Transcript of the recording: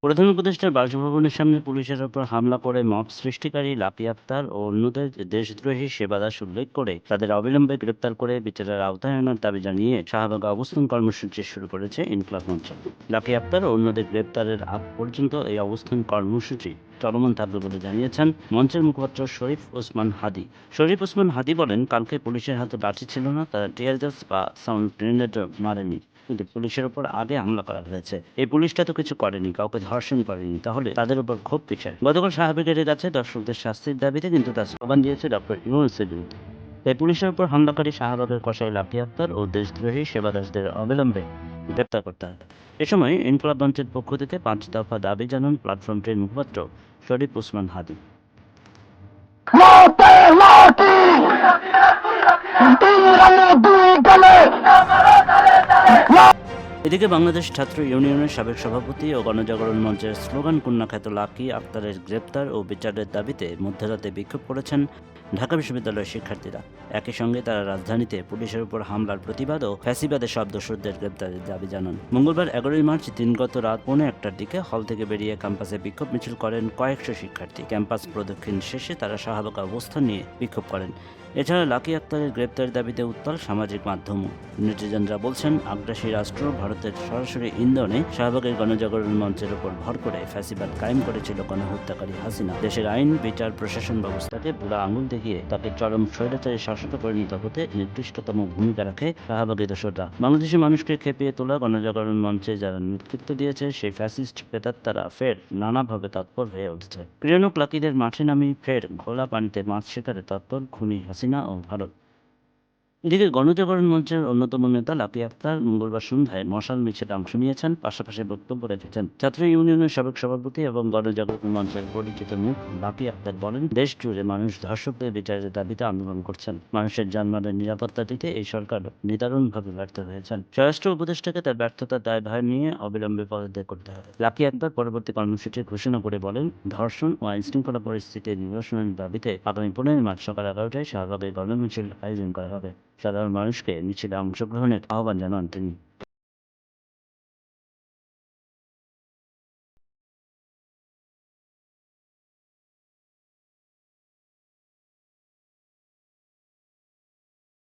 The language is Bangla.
প্রধান উপদেষ্টার বাসভবনের সামনে পুলিশের ওপর হামলা করে মব সৃষ্টিকারী লাপি আক্তার ও অন্যদের দেশদ্রোহী সেবা দাস উল্লেখ করে তাদের অবিলম্বে গ্রেপ্তার করে বিচারের আওতায় আনার দাবি জানিয়ে শাহবাগে অবস্থান কর্মসূচি শুরু করেছে ইনকলাব মঞ্চ। লাপি আক্তার ও অন্যদের গ্রেপ্তারের আগ পর্যন্ত এই অবস্থান কর্মসূচি চলমান থাকবে বলে জানিয়েছেন মঞ্চের মুখপাত্র শরীফ ওসমান হাদি। শরীফ ওসমান হাদি বলেন, কালকে পুলিশের হাতে লাঠি ছিল না, তারা টিয়ার গ্যাস বা সাউন্ড গ্রেনেডও মারেনি, কিন্তু পুলিশের উপর আগে হামলা করা হয়েছে। এই পুলিশটা তো কিছু করেনি, কাউকে ধর্ষণ করেনি, তাহলে তাদের উপর ক্ষোভ কিসের? গতকাল শাহবাগের কাছে দর্শকদের শাস্তির দাবিতে কিন্তু তার স্লোগান দিয়েছে ডক্টর ইউনূসের বিরুদ্ধে। তাই পুলিশের উপর হামলাকারী শাহবাগের কসাই লাঠি আক্তার ও দেশদ্রোহী সেবাদাসদের অবিলম্বে গ্রেপ্তার করতে হবে। এ সময় ইনকলাব মঞ্চের পক্ষ থেকে ৫ দফা দাবি জানান প্ল্যাটফর্মটির মুখপাত্র শরীফ ওসমান হাদি। এদিকে বাংলাদেশ ছাত্র ইউনিয়নের সাবেক সভাপতি ও গণজাগরণ মঞ্চের স্লোগান কন্যা খ্যাত লাকি আক্তারের গ্রেপ্তার ও বিচারের দাবিতে মধ্যরাতে বিক্ষোভ করেছেন ঢাকা বিশ্ববিদ্যালয়ের শিক্ষার্থীরা। একই সঙ্গে তারা রাজধানীতে পুলিশের উপর হামলার প্রতিবাদ ও ফ্যাসিবাদের সব দোষরদের গ্রেপ্তারের দাবি জানান। মঙ্গলবার ১১ই মার্চ দিনগত রাত ১:১টার দিকে হল থেকে বেরিয়ে ক্যাম্পাসে বিক্ষোভ মিছিল করেন কয়েকশো শিক্ষার্থী। ক্যাম্পাস প্রদক্ষিণ শেষে তারা শাহবাগে অবস্থান নিয়ে বিক্ষোভ করেন। এছাড়া লাকি আক্তারের গ্রেপ্তারের দাবিতে উত্তাল সামাজিক মাধ্যমও। নেটিজেনরা বলছেন, আগ্রাসী রাষ্ট্র ভারতের সরাসরি ইন্ধনে শাহবাগের গণজাগরণ মঞ্চের উপর ভর করে ফ্যাসিবাদ কায়েম করেছিল গণহত্যাকারী হাসিনা। দেশের আইন, বিচার, প্রশাসন ব্যবস্থাকে বুড়া আঙুল দেখিয়ে তাকে চরম স্বৈরাচারী শাসকে পরিণত হতে নির্দিষ্টতম ভূমিকা রাখে শাহবাগী দোসররা। বাংলাদেশের মানুষকে খেপিয়ে তোলা গণজাগরণ মঞ্চে যারা নেতৃত্ব দিয়েছে, সেই ফ্যাসিস্ট প্রেতাত্মারা ফের নানাভাবে তৎপর হয়ে উঠেছে। ক্রিয়ানুক লাকিদের মাঠে নামিয়ে ফের ঘোলা পানিতে মাছ শিকারে তৎপর খুনি হাসিনা ও ভারত। এদিকে গণজাগরণ মঞ্চের অন্যতম নেতা লাপি আক্তার মঙ্গলবার সন্ধ্যায় মশাল মিছিলে অংশ নিয়েছেন, পাশাপাশি বক্তব্য রেখেছেন। ছাত্র ইউনিয়নের সাবেক সভাপতি এবং গণজাগরণ মঞ্চের পরিচিত মুখ লাপি আক্তার বলেন, দেশ জুড়ে মানুষ ধর্ষকদের বিচারের দাবিতে আন্দোলন করছেন। মানুষের জানমালের নিরাপত্তা দিতে এই সরকার নিদারুণভাবে ব্যর্থ হয়েছেন। স্বরাষ্ট্র উপদেষ্টাকে তার ব্যর্থতার দায়ভার নিয়ে অবিলম্বে পদত্যাগ করতে হবে। লাপি আক্তার পরবর্তী কর্মসূচি ঘোষণা করে বলেন, ধর্ষণ ও আইনশৃঙ্খলা পরিস্থিতি নিরসনের দাবিতে আগামী ১৫ই মার্চ সকাল ১১টায় শাহবাগে গণমিছিল আয়োজন করা হবে। সাধারণ মানুষকে মিছিলে অংশগ্রহণের আহ্বান জানান তিনি।